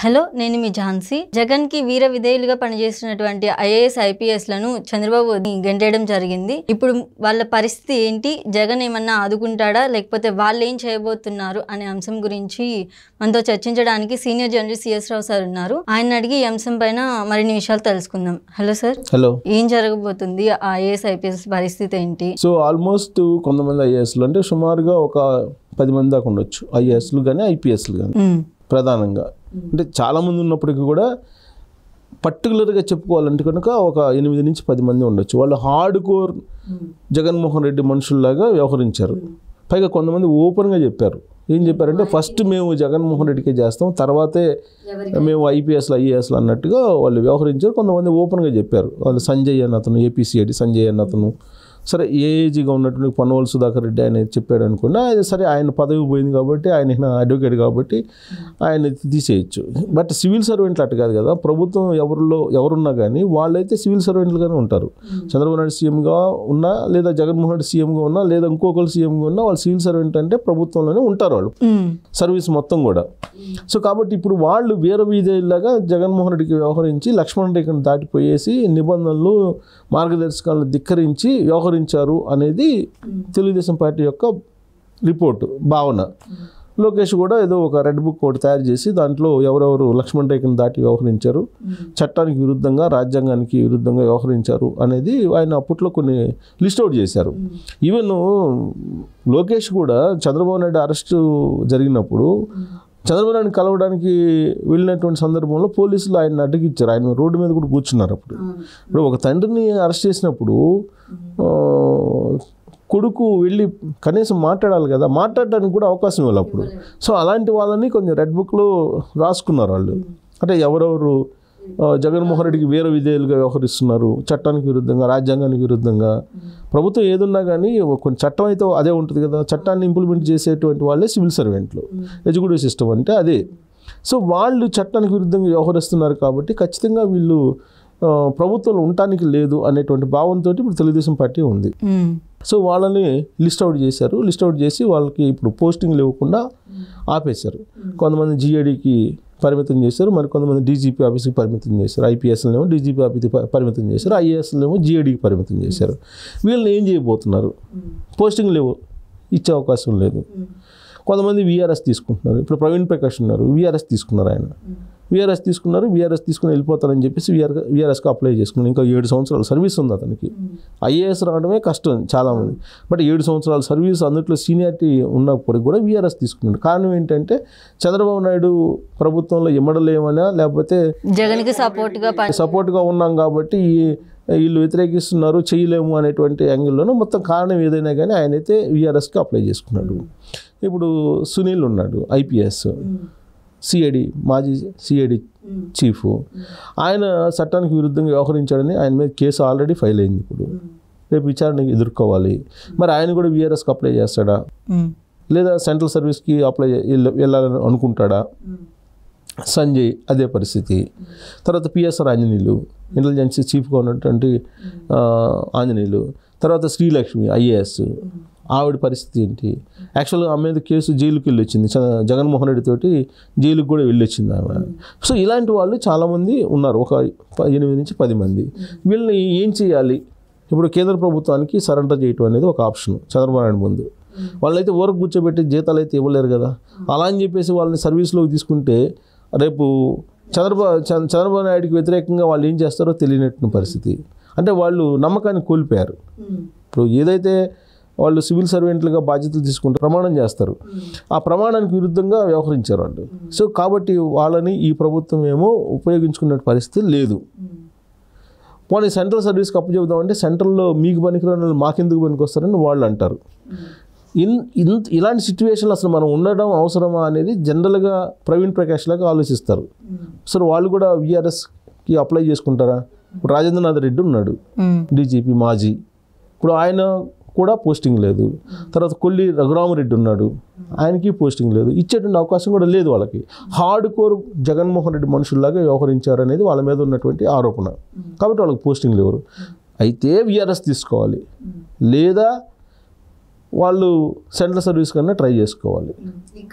Hello, నేను మీ ఝాన్సీ. జగన్కి వీర విధేయులుగా పనిచేసినటువంటి ఐఏఎస్ ఐపీఎస్లను చంద్రబాబు గెంటేయడం జరిగింది. ఇప్పుడు వాళ్ళ పరిస్థితి ఏంటి? జగన్ ఏమన్నా ఆదుకుంటాడా, లేకపోతే వాళ్ళు ఏం చేయబోతున్నారు అనే అంశం గురించి మనతో చర్చించడానికి సీనియర్ జర్నలిస్ట్ సిఎస్ రావు సార్ ఉన్నారు. ఆయన అడిగి ఈ అంశం పైన మరిన్ని విషయాలు తెలుసుకుందాం. Hello sir. హలో. ఏం జరగబోతుంది? ఐఏఎస్ ఐపీఎస్ పరిస్థితి ఏంటి? సో ఆల్మోస్ట్ కొంతమంది ఐఏఎస్లు అంటే సుమారుగా ఒక 10 మంది దాకా ఉండొచ్చు, ఐఏఎస్లు కానీ ఐపీఎస్లు కానీ ప్రధానంగా. అంటే చాలామంది ఉన్నప్పటికీ కూడా పర్టికులర్గా చెప్పుకోవాలంటే కనుక ఒక 8 నుంచి 10 మంది ఉండొచ్చు. వాళ్ళు హార్డ్ కోర్ జగన్మోహన్ రెడ్డి మనుషుల్లాగా వ్యవహరించారు. పైగా కొంతమంది ఓపెన్గా చెప్పారు. ఏం చెప్పారంటే ఫస్ట్ మేము జగన్మోహన్ రెడ్డికే చేస్తాం, తర్వాతే మేము ఐపీఎస్లు ఐఏఎస్లు అన్నట్టుగా వాళ్ళు వ్యవహరించారు. కొంతమంది ఓపెన్గా చెప్పారు. వాళ్ళు సంజయ్ అన్న అతను, ఏపీసీఐడి సంజయ్ అన్న అతను, సరే ఏఏజీగా ఉన్నటువంటి పొన్నవోలు సుధాకర్ రెడ్డి ఆయన చెప్పాడు అనుకున్నా, సరే ఆయన పదవి పోయింది కాబట్టి, ఆయన అడ్వకేట్ కాబట్టి ఆయన తీసేయచ్చు. బట్ సివిల్ సర్వెంట్లు అట్టు కాదు కదా. ప్రభుత్వం ఎవరున్నా కానీ వాళ్ళైతే సివిల్ సర్వెంట్లుగానే ఉంటారు. చంద్రబాబు నాయుడు సీఎంగా ఉన్నా, లేదా జగన్మోహన్ రెడ్డి సీఎంగా ఉన్నా, లేదా ఇంకొకరు సీఎంగా ఉన్నా, వాళ్ళు సివిల్ సర్వెంట్ అంటే ప్రభుత్వంలోనే ఉంటారు వాళ్ళు, సర్వీస్ మొత్తం కూడా. సో కాబట్టి ఇప్పుడు వాళ్ళు వీర వీధేలాగా జగన్మోహన్ రెడ్డికి వ్యవహరించి లక్ష్మణ్ రేఖను దాటిపోయేసి నిబంధనలు మార్గదర్శకాలను ధిక్కరించి వ్యవహరించారు అనేది తెలుగుదేశం పార్టీ యొక్క రిపోర్టు, భావన. లోకేష్ కూడా ఏదో ఒక రెడ్ బుక్ ఒకటి తయారు చేసి దాంట్లో ఎవరెవరు లక్ష్మణ్ రేఖను దాటి వ్యవహరించారు, చట్టానికి విరుద్ధంగా రాజ్యాంగానికి విరుద్ధంగా వ్యవహరించారు అనేది ఆయన అప్పట్లో కొన్ని లిస్ట్ అవుట్ చేశారు. ఈవెన్ లోకేష్ కూడా చంద్రబాబు నాయుడు అరెస్టు జరిగినప్పుడు చంద్రబాబు నాయుడు కలవడానికి వెళ్ళినటువంటి సందర్భంలో పోలీసులు ఆయన అడ్డగిచ్చారు. ఆయన రోడ్డు మీద కూడా కూర్చున్నారు. ఇప్పుడు ఒక తండ్రిని అరెస్ట్ చేసినప్పుడు కొడుకు వెళ్ళి కనీసం మాట్లాడాలి కదా, మాట్లాడడానికి కూడా అవకాశం ఇవ్వాలి అప్పుడు. సో అలాంటి వాళ్ళని కొంచెం రెడ్ బుక్లో రాసుకున్నారు వాళ్ళు. అంటే ఎవరెవరు జగన్మోహన్ రెడ్డికి వీర విధేయులుగా వ్యవహరిస్తున్నారు, చట్టానికి విరుద్ధంగా రాజ్యాంగానికి విరుద్ధంగా. ప్రభుత్వం ఏదున్నా కానీ కొన్ని చట్టం అయితే అదే ఉంటుంది కదా, చట్టాన్ని ఇంప్లిమెంట్ చేసేటువంటి వాళ్ళే సివిల్ సర్వెంట్లు. ఎగ్జిక్యూటివ్ సిస్టమ్ అంటే అదే. సో వాళ్ళు చట్టానికి విరుద్ధంగా వ్యవహరిస్తున్నారు కాబట్టి ఖచ్చితంగా వీళ్ళు ప్రభుత్వంలో ఉండటానికి లేదు అనేటువంటి భావంతో ఇప్పుడు తెలుగుదేశం పార్టీ ఉంది. సో వాళ్ళని లిస్ట్ అవుట్ చేశారు. లిస్ట్ అవుట్ చేసి వాళ్ళకి ఇప్పుడు పోస్టింగ్లు ఇవ్వకుండా ఆపేశారు. కొంతమంది జిఏడికి పరిమితం చేశారు, మరి కొంతమంది డీజీపీ ఆఫీస్కి పరిమితం చేశారు. ఐపీఎస్లనేమో డీజీపీ ఆఫీస్కి పరిమితం చేశారు, ఐఏఎస్లనేమో జిఏడికి పరిమితం చేశారు. వీళ్ళని ఏం చేయబోతున్నారు? పోస్టింగ్లు ఇచ్చే అవకాశం లేదు. కొంతమంది వీఆర్ఎస్ తీసుకుంటున్నారు. ఇప్పుడు ప్రవీణ్ ప్రకాష్ ఉన్నారు, వీఆర్ఎస్ తీసుకున్నారు. ఆయన వీఆర్ఎస్ తీసుకుని వెళ్ళిపోతారని చెప్పేసి వీఆర్ఎస్కి అప్లై చేసుకున్నారు. ఇంకా 7 సంవత్సరాల సర్వీస్ ఉంది అతనికి. ఐఏఎస్ రావడమే కష్టం చాలామంది, బట్ 7 సంవత్సరాల సర్వీస్, అందులో సీనియారిటీ ఉన్నప్పటికి కూడా వీఆర్ఎస్ తీసుకున్నాడు. కారణం ఏంటంటే చంద్రబాబు నాయుడు ప్రభుత్వంలో ఇమ్మడలేమనా, లేకపోతే జగన్కి సపోర్ట్గా ఉన్నాం కాబట్టి వీళ్ళు వ్యతిరేకిస్తున్నారు, చేయలేము అనేటువంటి యాంగిల్లోనూ మొత్తం కారణం ఏదైనా కానీ ఆయనైతే వీఆర్ఎస్కి అప్లై చేసుకున్నాడు. ఇప్పుడు సునీల్ ఉన్నాడు, ఐపీఎస్ సిఐడి, మాజీ సిఐడి చీఫ్. ఆయన చట్టానికి విరుద్ధంగా వ్యవహరించాడని ఆయన మీద కేసు ఆల్రెడీ ఫైల్ అయింది. ఇప్పుడు రేపు విచారణకి ఎదుర్కోవాలి. మరి ఆయన కూడా వీఆర్ఎస్కి అప్లై చేస్తాడా, లేదా సెంట్రల్ సర్వీస్కి వెళ్ళాలని అనుకుంటాడా? సంజయ్ అదే పరిస్థితి. తర్వాత పిఎస్ఆర్ ఆంజనేయులు, ఇంటెలిజెన్స్ చీఫ్గా ఉన్నటువంటి ఆంజనేయులు. తర్వాత శ్రీలక్ష్మి ఐఏఎస్, ఆవిడ పరిస్థితి ఏంటి? యాక్చువల్గా ఆమె మీద కేసు జైలుకి వెళ్ళి వచ్చింది, జగన్మోహన్ రెడ్డి తోటి జైలుకి కూడా వెళ్ళి వచ్చింది ఆమె. సో ఇలాంటి వాళ్ళు చాలామంది ఉన్నారు, ఒక 8 నుంచి 10 మంది. వీళ్ళని ఏం చేయాలి? ఇప్పుడు కేంద్ర ప్రభుత్వానికి సరెండర్ చేయటం అనేది ఒక ఆప్షన్ చంద్రబాబు నాయుడు ముందు. వాళ్ళైతే ఊరకు కూర్చోబెట్టి జీతాలు అయితే ఇవ్వలేరు కదా. అలా అని చెప్పేసి వాళ్ళని సర్వీస్లోకి తీసుకుంటే రేపు చంద్రబాబు నాయుడికి వ్యతిరేకంగా వాళ్ళు ఏం చేస్తారో తెలియనట్టు పరిస్థితి. అంటే వాళ్ళు నమ్మకాన్ని కోల్పోయారు. ఇప్పుడు ఏదైతే వాళ్ళు సివిల్ సర్వెంట్లుగా బాధ్యతలు తీసుకుంటే ప్రమాణం చేస్తారు, ఆ ప్రమాణానికి విరుద్ధంగా వ్యవహరించారు వాళ్ళు. సో కాబట్టి వాళ్ళని ఈ ప్రభుత్వం ఏమో ఉపయోగించుకునే పరిస్థితి లేదు. పోనీ సెంట్రల్ సర్వీస్కి అప్పు చెబుదామంటే సెంట్రల్లో మీకు పనికిరాని వాళ్ళు మాకెందుకు పనికి వస్తారని వాళ్ళు అంటారు. ఇలాంటి సిచ్యువేషన్లో అసలు మనం ఉండడం అవసరమా అనేది జనరల్గా ప్రవీణ్ ప్రకాష్ లాగా ఆలోచిస్తారు. సో వాళ్ళు కూడా వీఆర్ఎస్కి అప్లై చేసుకుంటారా? ఇప్పుడు రాజేంద్రనాథ్ రెడ్డి ఉన్నాడు, డీజీపీ మాజీ. ఇప్పుడు ఆయన కూడా పోస్టింగ్ లేదు. తర్వాత కొల్లి రఘురామరెడ్డి ఉన్నాడు, ఆయనకి పోస్టింగ్ లేదు. ఇచ్చేటువంటి అవకాశం కూడా లేదు వాళ్ళకి. హార్డ్ కోర్ జగన్మోహన్ రెడ్డి మనుషుల్లాగా వ్యవహరించారు అనేది వాళ్ళ మీద ఉన్నటువంటి ఆరోపణ. కాబట్టి వాళ్ళకి పోస్టింగ్లు ఎవరు? అయితే వీఆర్ఎస్ తీసుకోవాలి, లేదా వాళ్ళు సెంట్రల్ సర్వీస్ కన్నా ట్రై చేసుకోవాలి.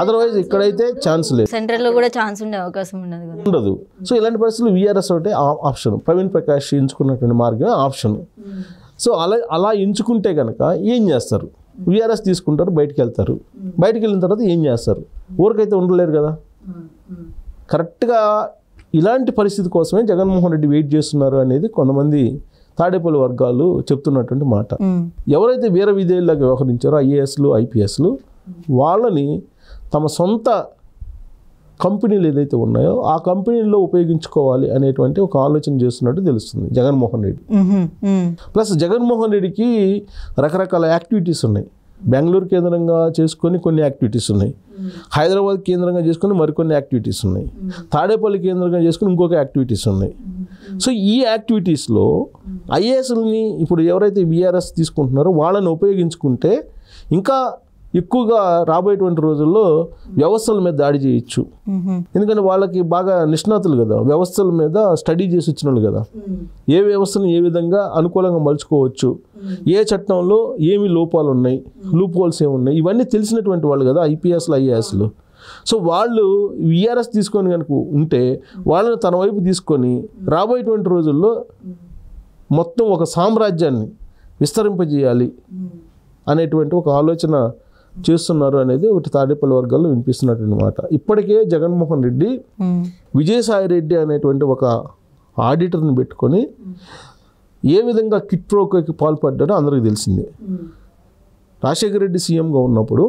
అదర్వైజ్ ఇక్కడైతే ఛాన్స్ లేదు, సెంట్రల్లో కూడా ఛాన్స్ ఉండే అవకాశం ఉండదు. సో ఇలాంటి పరిస్థితులు వీఆర్ఎస్ ఒకటే ఆప్షన్. ప్రవీణ్ ప్రకాష్ ఎంచుకున్నటువంటి మార్గం ఆప్షన్. సో అలా ఎంచుకుంటే కనుక ఏం చేస్తారు? వీఆర్ఎస్ తీసుకుంటారు, బయటికి వెళ్తారు. బయటికి వెళ్ళిన తర్వాత ఏం చేస్తారు? ఊరికైతే ఉండలేరు కదా. కరెక్ట్గా ఇలాంటి పరిస్థితి కోసమే జగన్మోహన్ రెడ్డి వెయిట్ చేస్తున్నారు అనేది కొంతమంది తాడేపల్లి వర్గాలు చెప్తున్నటువంటి మాట. ఎవరైతే వీర విధేయులాగా వ్యవహరించారో ఐఏఎస్లు ఐపీఎస్లు, వాళ్ళని తమ సొంత కంపెనీలు ఏదైతే ఉన్నాయో ఆ కంపెనీల్లో ఉపయోగించుకోవాలి అనేటువంటి ఒక ఆలోచన చేస్తున్నట్టు తెలుస్తుంది జగన్మోహన్ రెడ్డి. ప్లస్ జగన్మోహన్ రెడ్డికి రకరకాల యాక్టివిటీస్ ఉన్నాయి. బెంగళూరు కేంద్రంగా చేసుకొని కొన్ని యాక్టివిటీస్ ఉన్నాయి, హైదరాబాద్ కేంద్రంగా చేసుకొని మరికొన్ని యాక్టివిటీస్ ఉన్నాయి, తాడేపల్లి కేంద్రంగా చేసుకొని ఇంకొక యాక్టివిటీస్ ఉన్నాయి. సో ఈ యాక్టివిటీస్లో ఐఏఎస్ని ఇప్పుడు ఎవరైతే వీఆర్ఎస్ తీసుకుంటున్నారో వాళ్ళని ఉపయోగించుకుంటే ఇంకా ఎక్కువగా రాబోయేటువంటి రోజుల్లో వ్యవస్థల మీద దాడి చేయొచ్చు. ఎందుకంటే వాళ్ళకి బాగా నిష్ణాతులు కదా, వ్యవస్థల మీద స్టడీ చేసి వచ్చిన వాళ్ళు కదా, ఏ వ్యవస్థను ఏ విధంగా అనుకూలంగా మలుచుకోవచ్చు, ఏ చట్టంలో ఏమి లోపాలు ఉన్నాయి, లూప్ హోల్స్ ఏమున్నాయి, ఇవన్నీ తెలిసినటువంటి వాళ్ళు కదా ఐపీఎస్లు ఐఏఎస్లు. సో వాళ్ళు వీఆర్ఎస్ తీసుకొని కనుక ఉంటే వాళ్ళని తన వైపు తీసుకొని రాబోయేటువంటి రోజుల్లో మొత్తం ఒక సామ్రాజ్యాన్ని విస్తరింపజేయాలి అనేటువంటి ఒక ఆలోచన చేస్తున్నారు అనేది ఒకటి తాడేపల్లి వర్గాల్లో వినిపిస్తున్నటువంటి మాట. ఇప్పటికే జగన్మోహన్ రెడ్డి విజయసాయి రెడ్డి అనేటువంటి ఒక ఆడిటర్ని పెట్టుకొని ఏ విధంగా కిట్ ప్రోకోకి పాల్పడ్డాడో అందరికీ తెలిసిందే. రాజశేఖర రెడ్డి సీఎంగా ఉన్నప్పుడు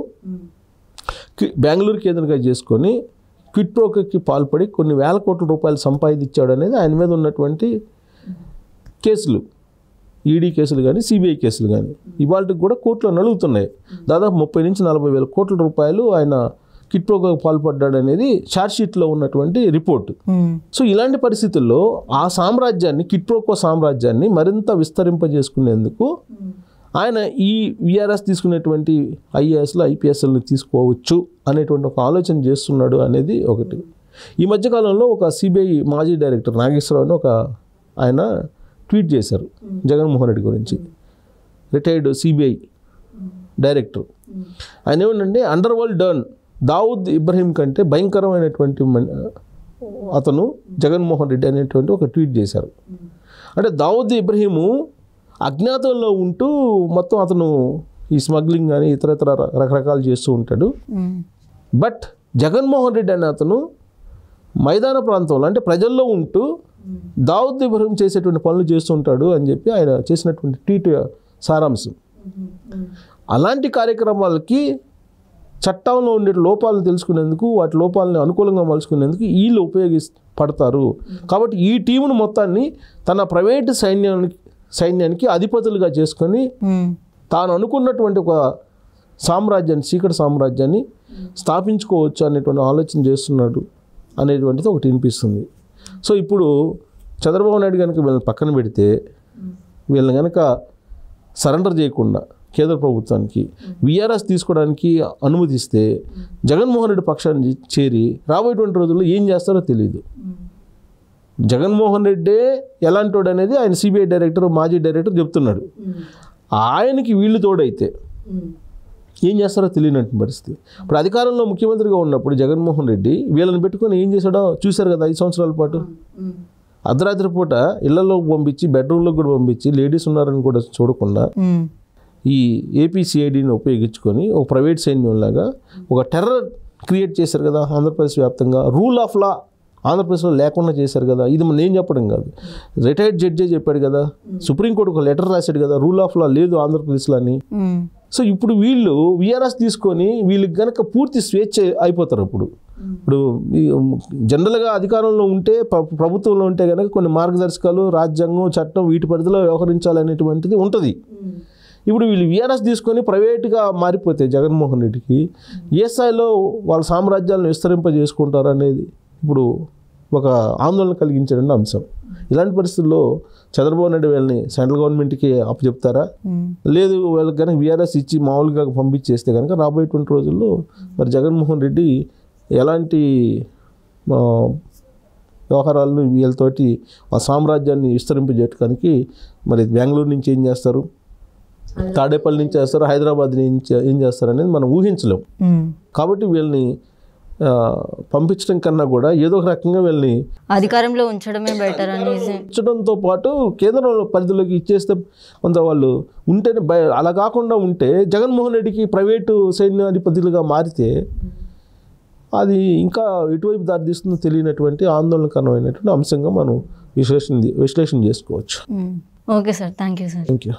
బెంగళూరు కేంద్రంగా చేసుకొని క్విట్ ప్రోకోకి పాల్పడి కొన్ని వేల కోట్ల రూపాయలు సంపాదించాడు అనేది ఆయన మీద ఉన్నటువంటి కేసులు, ఈడీ కేసులు కానీ సిబిఐ కేసులు కానీ ఇవాళకి కూడా కోర్టులో నలుగుతున్నాయి. దాదాపు 30 నుంచి 40 వేల కోట్ల రూపాయలు ఆయన కిట్ ప్రోకోకి పాల్పడ్డాడు అనేది ఛార్జ్షీట్లో ఉన్నటువంటి రిపోర్ట్. సో ఇలాంటి పరిస్థితుల్లో ఆ సామ్రాజ్యాన్ని, కిట్ ప్రోకో సామ్రాజ్యాన్ని మరింత విస్తరింపజేసుకునేందుకు ఆయన ఈ వీఆర్ఎస్ తీసుకునేటువంటి ఐఏఎస్లు ఐపీఎస్లను తీసుకోవచ్చు అనేటువంటి ఒక ఆలోచన చేస్తున్నాడు అనేది ఒకటి. ఈ మధ్యకాలంలో ఒక సిబిఐ మాజీ డైరెక్టర్ నాగేశ్వరరావు అని ఒక ఆయన ట్వీట్ చేశారు జగన్మోహన్ రెడ్డి గురించి. రిటైర్డ్ సిబిఐ డైరెక్టర్ ఆయన ఏమంటే underworld don Dawood Ibrahim కంటే భయంకరమైనటువంటి అతను జగన్మోహన్ రెడ్డి అనేటువంటి ఒక ట్వీట్ చేశారు. అంటే దావుద్ ఇబ్రహీము అజ్ఞాతంలో ఉంటూ మొత్తం అతను ఈ స్మగ్లింగ్ కానీ ఇతరత్ర రకరకాలు చేస్తూ ఉంటాడు. బట్ జగన్మోహన్ రెడ్డి అనే అతను మైదాన ప్రాంతంలో అంటే ప్రజల్లో ఉంటూ దావుద్ ఇబ్రహీం చేసేటువంటి పనులు చేస్తూ ఉంటాడు అని చెప్పి ఆయన చేసినటువంటి ట్వీట్ సారాంశం. అలాంటి కార్యక్రమాలకి చట్టంలో ఉండే లోపాలను తెలుసుకునేందుకు, వాటి లోపాలని అనుకూలంగా మలుచుకునేందుకు వీళ్ళు ఉపయోగపడతారు. కాబట్టి ఈ టీమును మొత్తాన్ని తన ప్రైవేటు సైన్యానికి అధిపతులుగా చేసుకొని తాను అనుకున్నటువంటి ఒక సామ్రాజ్యాన్ని, చీకటి సామ్రాజ్యాన్ని స్థాపించుకోవచ్చు అనేటువంటి ఆలోచన చేస్తున్నాడు అనేటువంటిది ఒకటి వినిపిస్తుంది. సో ఇప్పుడు చంద్రబాబు నాయుడు కనుక వీళ్ళని పక్కన పెడితే, వీళ్ళని కనుక సరెండర్ చేయకుండా కేంద్ర ప్రభుత్వానికి వీఆర్ఎస్ తీసుకోవడానికి అనుమతిస్తే జగన్మోహన్ రెడ్డి పక్షాన్ని చేరి రాబోయేటువంటి రోజుల్లో ఏం చేస్తారో తెలియదు. జగన్మోహన్ రెడ్డే ఎలాంటి వాడు అనేది ఆయన సిబిఐ డైరెక్టర్ మాజీ డైరెక్టర్ చెప్తున్నాడు. ఆయనకి వీళ్ళు తోడైతే ఏం చేస్తారో తెలియనట్టు పరిస్థితి. ఇప్పుడు అధికారంలో ముఖ్యమంత్రిగా ఉన్నప్పుడు జగన్మోహన్ రెడ్డి వీళ్ళని పెట్టుకొని ఏం చేశాడో చూశారు కదా. 5 సంవత్సరాల పాటు అర్ధరాత్రి పూట ఇళ్లలోకి పంపించి, బెడ్రూమ్లోకి కూడా పంపించి, లేడీస్ ఉన్నారని కూడా చూడకుండా ఈ ఏపీసీఐడిని ఉపయోగించుకొని ఒక ప్రైవేట్ సైన్యంలాగా ఒక టెర్రర్ క్రియేట్ చేశారు కదా ఆంధ్రప్రదేశ్ వ్యాప్తంగా. రూల్ ఆఫ్ లా ఆంధ్రప్రదేశ్లో లేకుండా చేశారు కదా. ఇది నేను చెప్పడం కాదు, రిటైర్డ్ జడ్జే చెప్పాడు కదా. సుప్రీంకోర్టు ఒక లెటర్ రాశాడు కదా, రూల్ ఆఫ్ లా లేదు ఆంధ్రప్రదేశ్లో అని. సో ఇప్పుడు వీళ్ళు వీఆర్ఎస్ తీసుకొని వీళ్ళకి కనుక పూర్తి స్వేచ్ఛ అయిపోతారు. ఇప్పుడు జనరల్గా అధికారంలో ఉంటే, ప్రభుత్వంలో ఉంటే కనుక కొన్ని మార్గదర్శకాలు, రాజ్యాంగం, చట్టం వీటి పరిధిలో వ్యవహరించాలనేటువంటిది ఉంటుంది. ఇప్పుడు వీళ్ళు వీఆర్ఎస్ తీసుకొని ప్రైవేట్గా మారిపోతే జగన్మోహన్ రెడ్డికి ఏ స్థాయిలో వాళ్ళ సామ్రాజ్యాలను విస్తరింపజేసుకుంటారు అనేది ఇప్పుడు ఒక ఆందోళన కలిగించే అంశం. ఇలాంటి పరిస్థితుల్లో చంద్రబాబు నాయుడు వీళ్ళని సెంట్రల్ గవర్నమెంట్కి అప్పచెప్తారా, లేదు వీళ్ళకి కనుక వీఆర్ఎస్ ఇచ్చి మామూలుగా పంపించేస్తే కనుక రాబోయేటువంటి రోజుల్లో మరి జగన్మోహన్ రెడ్డి ఎలాంటి వ్యవహారాలను వీళ్ళతోటి ఆ సామ్రాజ్యాన్ని విస్తరింపజేయడానికి మరి బెంగళూరు నుంచి ఏం చేస్తారు, తాడేపల్లి నుంచి చేస్తారు, హైదరాబాద్ నుంచి ఏం చేస్తారు అనేది మనం ఊహించలేం. కాబట్టి వీళ్ళని పంపించడం కన్నా కూడా ఏదో ఒక రకంగా వీళ్ళని అధికారంలో ఉంచడమే బెటర్ అనేసి ఉంచడంతో పాటు కేంద్ర పరిధిలోకి ఇచ్చేస్తే కొంత వాళ్ళు ఉంటేనే అలా కాకుండా ఉంటే జగన్మోహన్ రెడ్డికి ప్రైవేటు సైన్యాధిపతులుగా మారితే అది ఇంకా ఎటువైపు దారితీస్తుందో తెలియనటువంటి ఆందోళనకరమైనటువంటి అంశంగా మనం విశ్లేషణ చేసుకోవచ్చు. Okay sir, thank you sir. Thank you.